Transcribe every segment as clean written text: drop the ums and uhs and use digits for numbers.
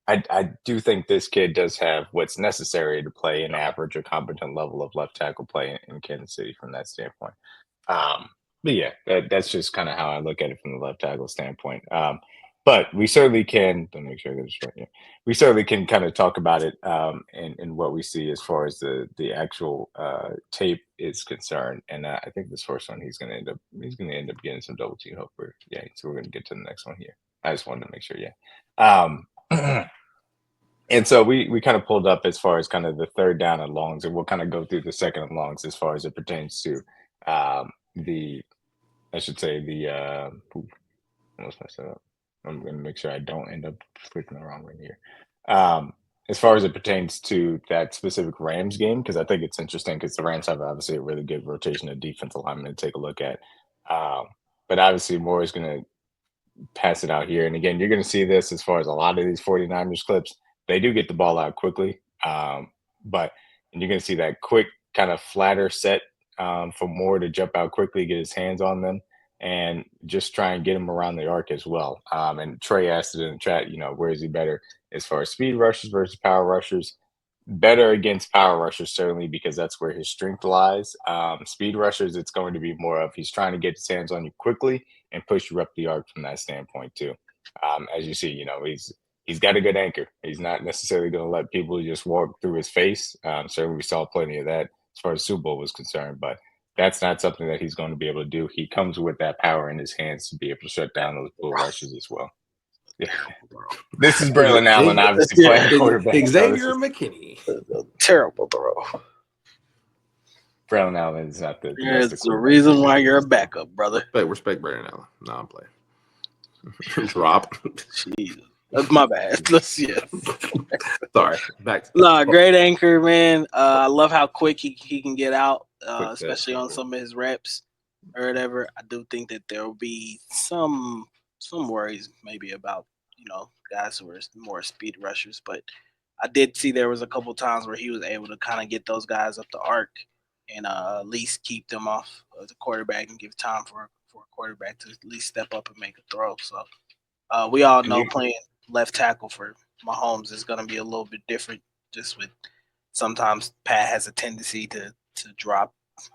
I do think this kid does have what's necessary to play an average or competent level of left tackle play in Kansas City from that standpoint. Um, but yeah, that's just kind of how I look at it from the left tackle standpoint. But we certainly can. Let me make sure I get this right. Yeah, we certainly can kind of talk about it in what we see as far as the actual tape is concerned. And I think this first one he's going to end up getting some double team hope for. Yeah, so we're going to get to the next one here. I just wanted to make sure. Yeah. And so we kind of pulled up as far as kind of the third down and longs, and we'll kind of go through the second and longs as far as it pertains to the I should say the ooh, almost messed that up. I'm going to make sure I don't end up clicking the wrong one here. As far as it pertains to that specific Rams game, because I think it's interesting because the Rams have obviously a really good rotation of defensive linemen to take a look at. Um, but obviously, Moore is going to pass it out here. And again, you're going to see this as far as a lot of these 49ers clips. They do get the ball out quickly, but and you're going to see that quick kind of flatter set for Moore to jump out quickly, get his hands on them, and just try and get him around the arc as well. And Trey asked it in the chat, where is he better as far as speed rushers versus power rushers? Better against power rushers, certainly, because that's where his strength lies. Speed rushers, it's going to be more of he's trying to get his hands on you quickly and push you up the arc from that standpoint too. As you see, he's got a good anchor. He's not necessarily going to let people just walk through his face. Certainly, we saw plenty of that as far as Super Bowl was concerned, but that's not something that he's going to be able to do. He comes with that power in his hands to be able to shut down those bull rushes as well. Yeah. This is Braylon Allen, obviously playing quarterback. Xavier McKinney. Terrible throw. Braylon Allen is not the There's the reason why you're a backup, brother. But respect Braylon Allen. No, I'm playing. Drop. Jeez. That's my bad. Sorry. Back. Great anchor, man. I love how quick he can get out, especially on some of his reps or whatever. I do think that there will be some worries maybe about guys who are more speed rushers, but I did see there was a couple times where he was able to kind of get those guys up the arc and at least keep them off the quarterback and give time for a quarterback to at least step up and make a throw. So we all know playing left tackle for Mahomes is going to be a little bit different, just with sometimes Pat has a tendency to drop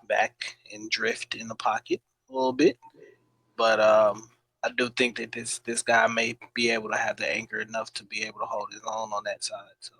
back and drift in the pocket a little bit. But I do think that this guy may be able to have the anchor enough to be able to hold his own on that side. So.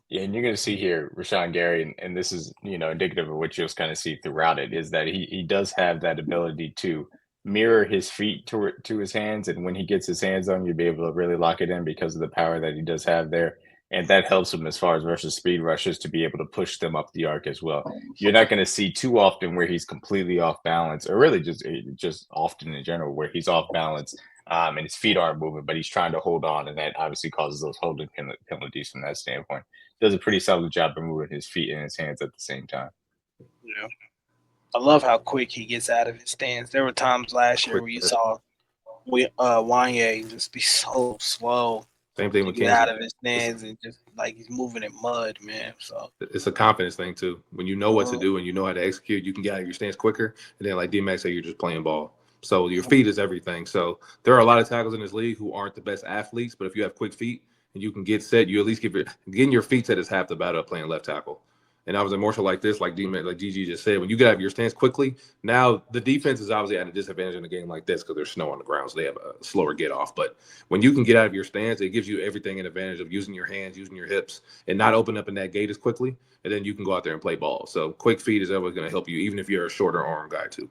Yeah, and you're going to see here, Rashan Gary, and this is, indicative of what you'll kind of see throughout it, is that he does have that ability to mirror his feet to his hands, and when he gets his hands on, you'll be able to really lock it in because of the power that he does have there, and that helps him as far as versus speed rushes to be able to push them up the arc as well. You're not going to see too often where he's completely off balance, or really just often in general where he's off balance. And his feet aren't moving, but he's trying to hold on, and that obviously causes those holding penalties from that standpoint. Does a pretty solid job of moving his feet and his hands at the same time. Yeah. I love how quick he gets out of his stance. There were times last year where you saw Wanye just be so slow. Same thing with get out of his stance and just like he's moving in mud, man. So it's a confidence thing too. When you know what to do and you know how to execute, you can get out of your stance quicker. And then, like D-Max said, you're just playing ball. So your feet is everything. So there are a lot of tackles in this league who aren't the best athletes, but if you have quick feet and you can get set, you at least getting your feet set is half the battle of playing left tackle. And I was more so like this, like GG just said, when you get out of your stance quickly, now the defense is obviously at a disadvantage in a game like this because there's snow on the ground, so they have a slower get off. But when you can get out of your stance, it gives you everything an advantage of using your hands, using your hips, and not open up in that gate as quickly. And then you can go out there and play ball. So quick feet is always going to help you, even if you're a shorter arm guy too.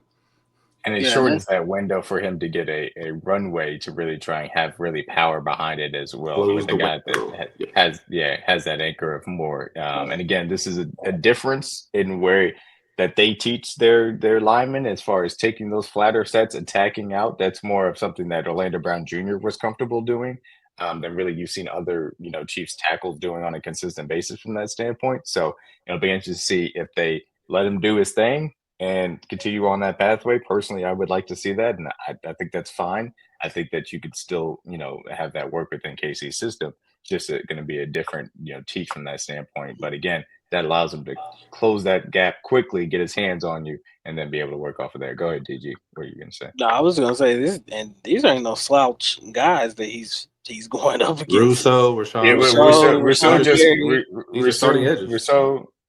And it shortens that window for him to get a runway to really try and have really power behind it as well. With the guy that has that anchor of more. And again, this is a difference in where that they teach their linemen as far as taking those flatter sets, attacking out. That's more of something that Orlando Brown Jr. was comfortable doing than really you've seen other Chiefs tackles doing on a consistent basis from that standpoint. So it'll be interesting to see if they let him do his thing and continue on that pathway. Personally, I would like to see that, and I think that's fine. I think that you could still, have that work within KC's system. It's just going to be a different, teach from that standpoint. But again, that allows him to close that gap quickly, get his hands on you, and then be able to work off of there. Go ahead, DG. What are you going to say? No, I was going to say this, and these ain't no slouch guys that he's he's going up against Rousseau, Rashan. Yeah, Rashan Gary. These are starting edges.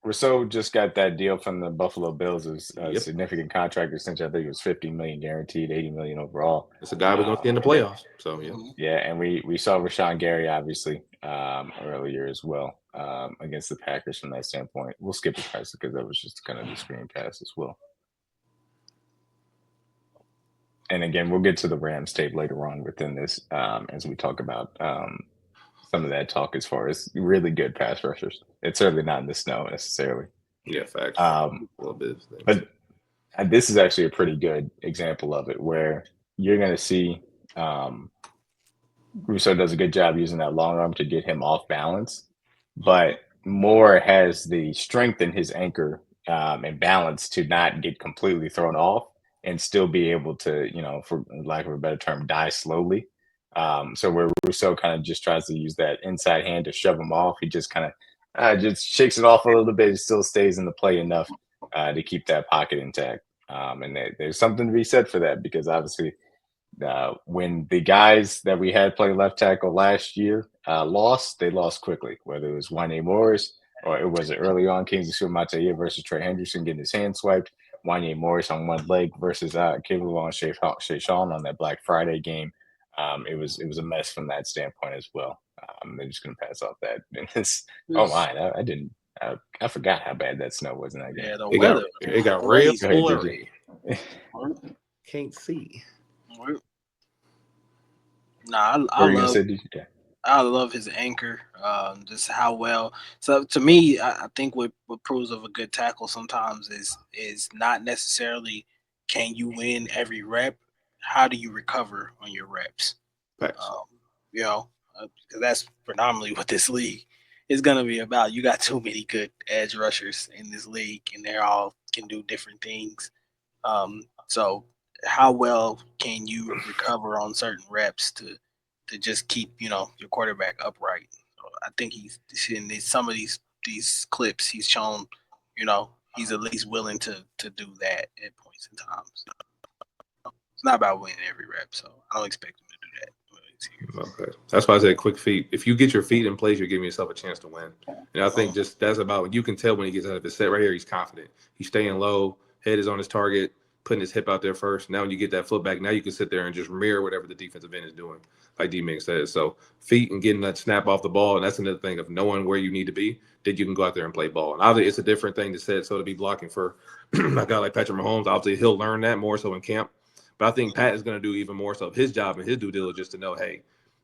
Rousseau just got that deal from the Buffalo Bills. It was a Yep. significant contract extension. I think it was $50 million guaranteed, $80 million overall. It's a guy we're going to see in the playoffs. So yeah. Yeah, and we saw Rashan Gary obviously earlier as well against the Packers from that standpoint. We'll skip the pass because that was just kind of the screen pass as well. And again, we'll get to the Rams tape later on within this as we talk about some of that talk as far as really good pass rushers. It's certainly not in the snow necessarily. Yeah, facts. A little bit. But this is actually a pretty good example of it where you're going to see Rousseau does a good job using that long arm to get him off balance, but Moore has the strength in his anchor and balance to not get completely thrown off and still be able to, for lack of a better term, die slowly. So where Rousseau kind of just tries to use that inside hand to shove him off, he just kind of just shakes it off a little bit. It still stays in the play enough to keep that pocket intact. And there's something to be said for that because obviously when the guys that we had play left tackle last year lost, they lost quickly, whether it was Wanye Morris or it was early on Kingsley Suamataia versus Trey Henderson getting his hand swiped. Wanye Morris on one leg versus Kevlon Shayshawn on that Black Friday game. It was a mess from that standpoint as well. They're just going to pass off that. Oh my, I forgot how bad that snow was in that game. Yeah, the weather. It got real blurry. Can't see. Nah, I love his anchor. Just how well. So to me, I think what proves of a good tackle sometimes is not necessarily can you win every rep. How do you recover on your reps? Because that's predominantly what this league is going to be about. You got too many good edge rushers in this league, and they all can do different things. So how well can you recover on certain reps to just keep your quarterback upright? So I think he's in some of these clips he's shown he's at least willing to do that at points in times. It's not about winning every rep, so I don't expect him to do that. Okay, that's why I said quick feet. If you get your feet in place, you're giving yourself a chance to win. And I think just that's about you can tell when he gets out of his set right here. He's confident. He's staying low. Head is on his target. Putting his hip out there first. Now when you get that foot back, now you can sit there and just mirror whatever the defensive end is doing, like D-Ming says. So feet and getting that snap off the ball, and that's another thing of knowing where you need to be, then you can go out there and play ball. And obviously it's a different thing to say, so to be blocking for a guy like Patrick Mahomes, obviously he'll learn that more so in camp. But I think Pat is going to do even more so of his job and his due diligence to know, hey,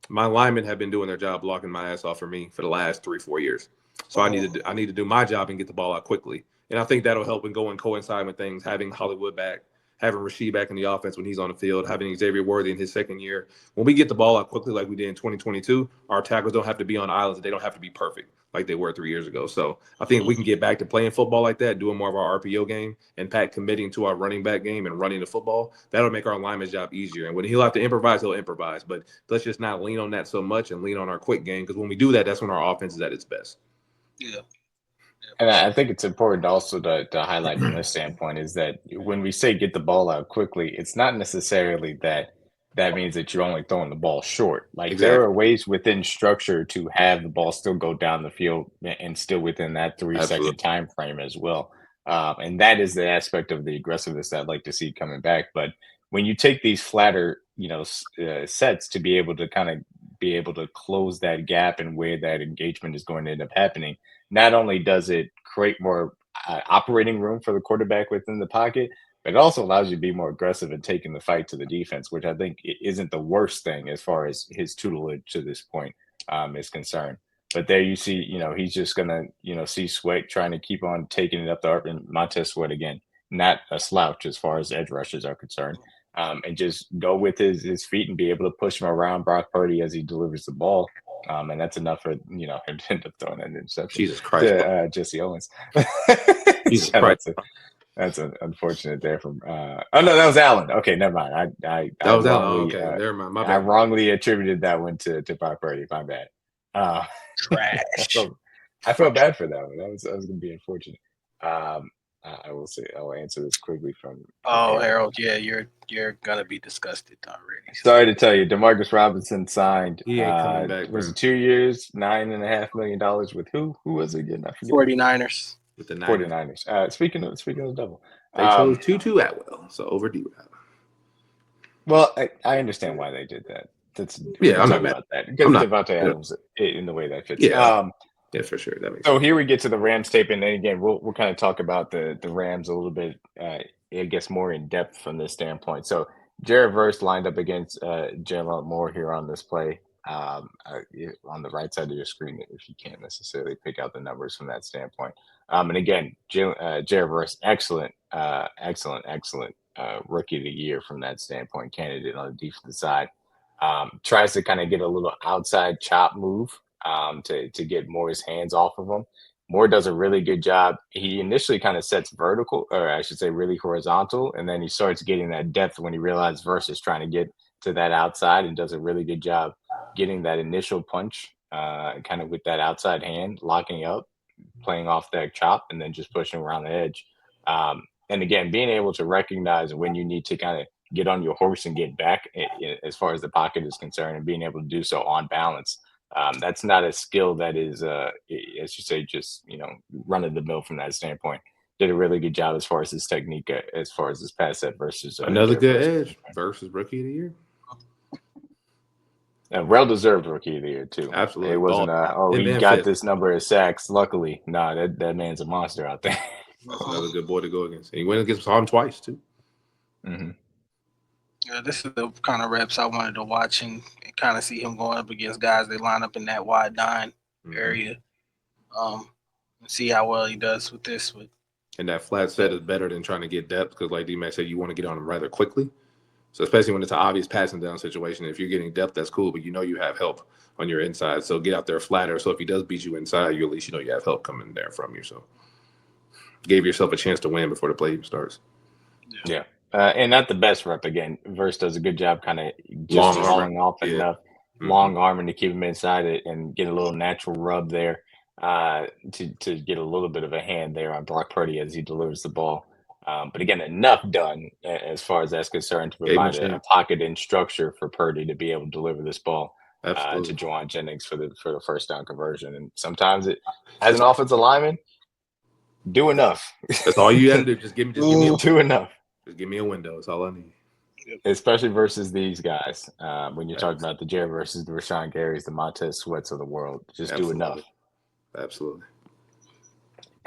my linemen have been doing their job blocking my ass off for me for the last 3-4 years. So I need to do my job and get the ball out quickly. And I think that'll help and go and coincide with things, having Hollywood back, having Rasheed back in the offense when he's on the field, having Xavier Worthy in his second year. When we get the ball out quickly like we did in 2022, our tackles don't have to be on islands. They don't have to be perfect like they were 3 years ago. So I think we can get back to playing football like that, doing more of our RPO game, and Pat committing to our running back game and running the football. That'll make our lineman's job easier. And when he'll have to improvise, he'll improvise. But let's just not lean on that so much and lean on our quick game, because when we do that, that's when our offense is at its best. Yeah. And I think it's important also to highlight from this standpoint is that when we say get the ball out quickly, it's not necessarily that means that you're only throwing the ball short. Like Exactly. There are ways within structure to have the ball still go down the field and still within that 3-second time frame as well. And that is the aspect of the aggressiveness that I'd like to see coming back. But when you take these flatter, sets to be able to close that gap and where that engagement is going to end up happening, not only does it create more operating room for the quarterback within the pocket, but it also allows you to be more aggressive in taking the fight to the defense, which I think isn't the worst thing as far as his tutelage to this point is concerned. But there you see, he's just going to, see Sweat trying to keep on taking it up the arc, and Montez Sweat, again, not a slouch as far as edge rushers are concerned, and just go with his feet and be able to push him around Brock Purdy as he delivers the ball. And that's enough for him to end up throwing an interception. Jesus Christ, to Jesse Owens. Jesus Christ. That's unfortunate there from. Oh no, that was Allen. Okay, never mind. I was Allen. Okay, never mind. My bad. I wrongly attributed that one to Brock Purdy. My bad. Trash. I felt bad for that one. I was going to be unfortunate. I will say I'll answer this quickly from Oh, Harold. Harold, yeah, you're gonna be disgusted already. Sorry to tell you, Demarcus Robinson signed. He ain't coming back, Was bro. it 2 years, $9.5 million with who? Who was it again? I forget. 49ers. With the Niners. 49ers. Speaking of the double, They chose Tutu Atwell, so over D-Rob. well, I understand why they did that. I'm not mad about that because I'm not- Devontae Adams in the way that fits. Yeah, for sure. That makes So sense. here we get to the Rams tape, and then again, we'll kind of talk about the Rams a little bit, I guess, more in depth from this standpoint. So Jared Verse lined up against Jaylon Moore here on this play on the right side of your screen if you can't necessarily pick out the numbers from that standpoint. And again, Jared Verse, excellent rookie of the year from that standpoint, candidate on the defensive side. Tries to kind of get a little outside chop move to get Moore's hands off of him. Moore does a really good job. He initially kind of sets vertical, or I should say really horizontal, and then he starts getting that depth when he realizes Verse is trying to get to that outside and does a really good job getting that initial punch kind of with that outside hand, locking up, playing off that chop, and then just pushing around the edge. And again, being able to recognize when you need to kind of get on your horse and get back as far as the pocket is concerned, and being able to do so on balance. That's not a skill that is, as you say, just run of the mill from that standpoint. Did a really good job as far as his technique, as far as his pass set versus another good edge versus rookie of the year. Well deserved rookie of the year too. Absolutely, it wasn't. He got this number of sacks. Luckily, that man's a monster out there. That's another good boy to go against. And he went against him twice too. Mm-hmm. Yeah, this is the kind of reps I wanted to watch and kind of see him going up against guys that line up in that wide 9 area. And see how well he does with this. And that flat set is better than trying to get depth because, like D-Mac said, you want to get on him rather quickly. So especially when it's an obvious passing down situation, if you're getting depth, that's cool, but you have help on your inside. So get out there flatter. So if he does beat you inside, you at least you have help coming there from you. So gave yourself a chance to win before the play even starts. Yeah. And not the best rep again. Verse does a good job kind of just drawing off enough, long arming to keep him inside it and get a little natural rub there to get a little bit of a hand there on Brock Purdy as he delivers the ball. But again, enough done as far as that's concerned to provide a pocket and structure for Purdy to be able to deliver this ball to Juwan Jennings for the first down conversion. And sometimes as an offensive lineman, do enough. That's all you have to do. Just give me do enough. Just give me a window. That's all I need. Especially versus these guys. When you're talking about the Jared versus the Rashan Garys, the Montez Sweats of the world, just do enough. Absolutely.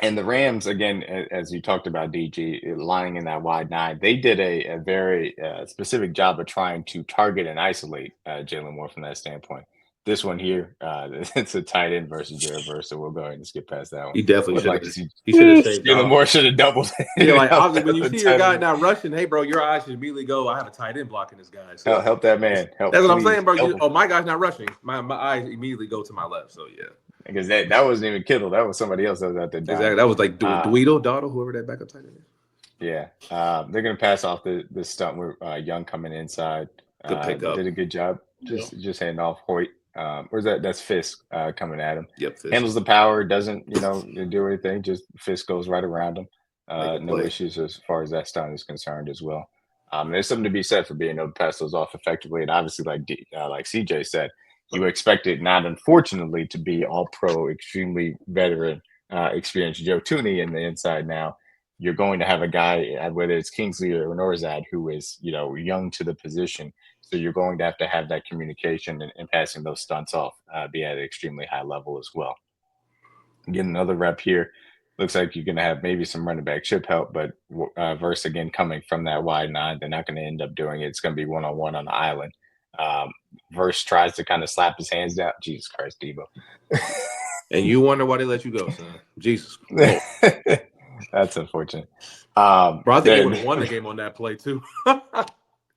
And the Rams, again, as you talked about, DG, lying in that wide 9, they did a very specific job of trying to target and isolate Jaylon Moore from that standpoint. This one here, it's a tight end versus Jared Verse, so we'll go ahead and skip past that one. He definitely should have. He should have saved Jaylon Moore should have doubled. Yeah, like obviously when you see your guy not rushing, hey, bro, your eyes should immediately go, I have a tight end blocking this guy. So help that man. That's what I'm saying, bro. My guy's not rushing. My eyes immediately go to my left. So, yeah. Because that wasn't even Kittle. That was somebody else that was out there. Exactly. That was like Dotto, whoever that backup tight end is. Yeah. They're going to pass off the stunt with Young coming inside. Good pickup. Did a good job. Just handing off Hoyt. Where's that? That's Fisk coming at him. Yep. Fisk. Handles the power. Doesn't do anything. Just Fisk goes right around him. No issues as far as that stunt is concerned as well. There's something to be said for being able to pass those off effectively. And obviously, like CJ said, you expect it not, unfortunately, to be all pro, extremely veteran, experienced Joe Tooney in the inside now. You're going to have a guy, whether it's Kingsley or Norzad, who is, young to the position. So you're going to have that communication and passing those stunts off be at an extremely high level as well. Get another rep here. Looks like you're going to have maybe some running back chip help, but Verse, again, coming from that wide 9, they're not going to end up doing it. It's going to be one-on-one on the island. Verse tries to kind of slap his hands down. Jesus Christ, Debo. And you wonder why they let you go, son. Jesus. That's unfortunate. Bro, I think they would have won the game on that play, too.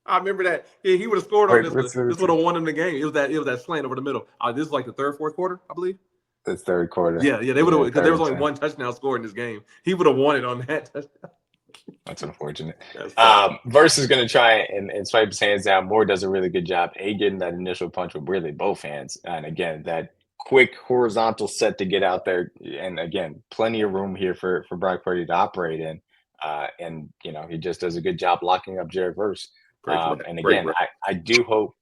I remember that. Yeah, he would have scored on this. This would have won in the game. It was that slant over the middle. This is like the third, fourth quarter, I believe. The third quarter. Yeah, they would have, because there was only one touchdown scored in this game. He would have won it on that touchdown. That's unfortunate. Verse is going to try and swipe his hands down. Moore does a really good job, getting that initial punch with really both hands. And again, that quick horizontal set to get out there. And again, plenty of room here for Brock Purdy to operate in. And he just does a good job locking up Jared Verse. And again, I do hope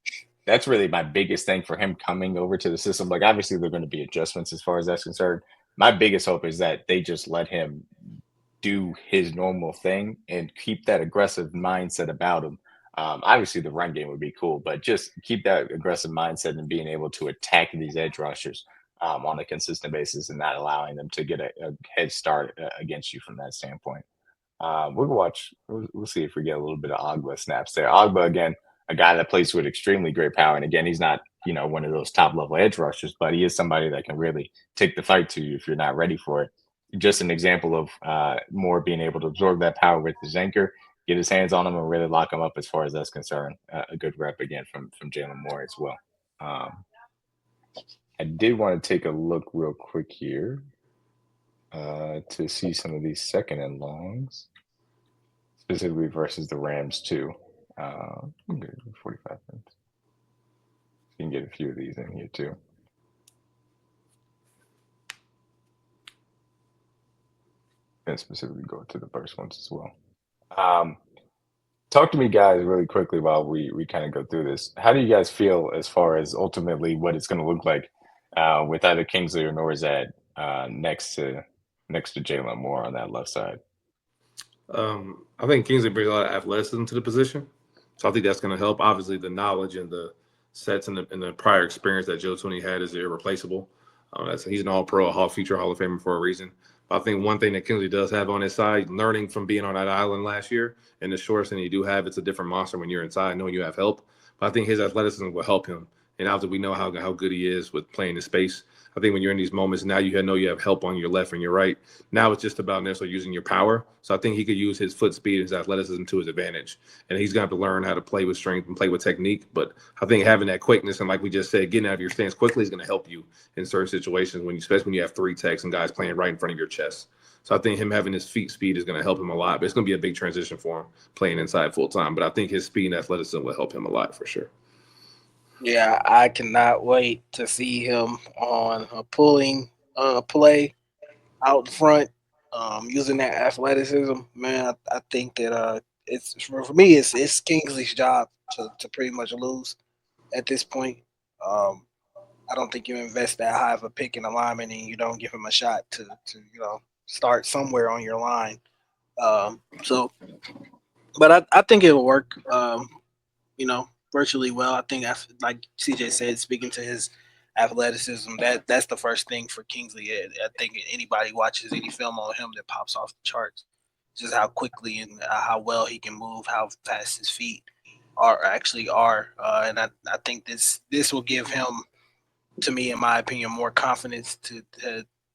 that's really my biggest thing for him coming over to the system. Like, obviously, there are going to be adjustments as far as that's concerned. My biggest hope is that they just let him do his normal thing and keep that aggressive mindset about him. Obviously, the run game would be cool, but just keep that aggressive mindset and being able to attack these edge rushers on a consistent basis and not allowing them to get a head start against you from that standpoint. We'll watch. We'll see if we get a little bit of Ogba snaps there. Ogba, again, a guy that plays with extremely great power. And again, he's not, one of those top level edge rushers, but he is somebody that can really take the fight to you if you're not ready for it. Just an example of more being able to absorb that power with his anchor, get his hands on him, and really lock him up as far as that's concerned. A good rep again from Jaylon Moore as well. I did want to take a look real quick here to see some of these second and longs, specifically versus the Rams too. 45 minutes. You can get a few of these in here too. And specifically go to the first ones as well. Talk to me, guys, really quickly while we kind of go through this. How do you guys feel as far as ultimately what it's going to look like with either Kingsley or Norzad next to Jaylon Moore on that left side? I think Kingsley brings a lot of athleticism to the position, so I think that's going to help. Obviously, the knowledge and the sets and the prior experience that Joe Tooney had is irreplaceable. He's an All-Pro, a future Hall of Famer for a reason. But I think one thing that Kingsley does have on his side, learning from being on that island last year, and the shorts that you do have, it's a different monster when you're inside, knowing you have help. But I think his athleticism will help him. And obviously, we know how good he is with playing in space. I think when you're in these moments, now you know you have help on your left and your right. Now it's just about necessarily using your power. So I think he could use his foot speed and his athleticism to his advantage. And he's going to have to learn how to play with strength and play with technique. But I think having that quickness and, like we just said, getting out of your stance quickly is going to help you in certain situations, especially when you have three techs and guys playing right in front of your chest. So I think him having his feet speed is going to help him a lot. But it's going to be a big transition for him playing inside full time. But I think his speed and athleticism will help him a lot for sure. Yeah, I cannot wait to see him on a pulling play out front, using that athleticism. Man, I think that it's for me. It's Kingsley's job to pretty much lose at this point. I don't think you invest that high of a pick in a lineman and you don't give him a shot to start somewhere on your line. But I think it'll work. Virtually well. I think, like CJ said, speaking to his athleticism, that's the first thing for Kingsley. I think anybody watches any film on him that pops off the charts, just how quickly and how well he can move, how fast his feet are, and I think this will give him, to me, in my opinion, more confidence to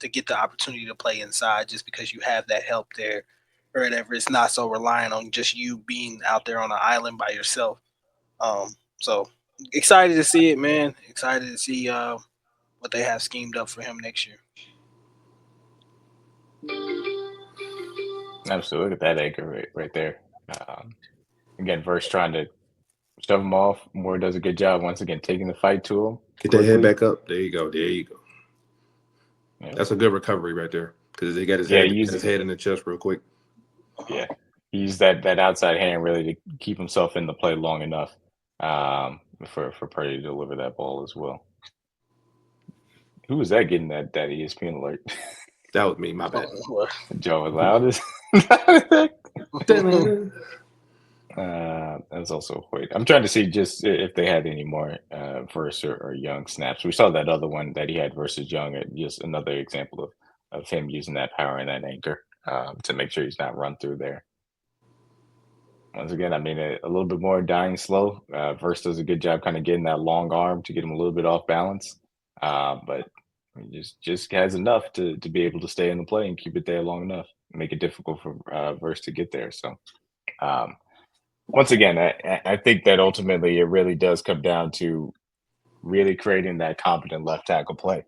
get the opportunity to play inside, just because you have that help there or whatever. It's not so reliant on just you being out there on an island by yourself. So excited to see it, man. Excited to see what they have schemed up for him next year. Absolutely. Look at that anchor right there. Again, Verse trying to shove him off. Moore does a good job once again taking the fight to him. Get that head back up. There you go. Yeah. That's a good recovery right there because they got his head in the chest real quick. Yeah, he used that outside hand really to keep himself in the play long enough for Purdy to deliver that ball as well. Who was that getting that ESPN alert? That was me. My bad. Joe Loudest. That's also Hoyt. I'm trying to see just if they had any more Verse or Young snaps. We saw that other one that he had versus Young. Just another example of him using that power and that anchor to make sure he's not run through there. Once again, I mean, a little bit more dying slow. Verse does a good job kind of getting that long arm to get him a little bit off balance. But he just has enough to be able to stay in the play and keep it there long enough. Make it difficult for Verse to get there. So, once again, I think that ultimately it really does come down to really creating that competent left tackle play.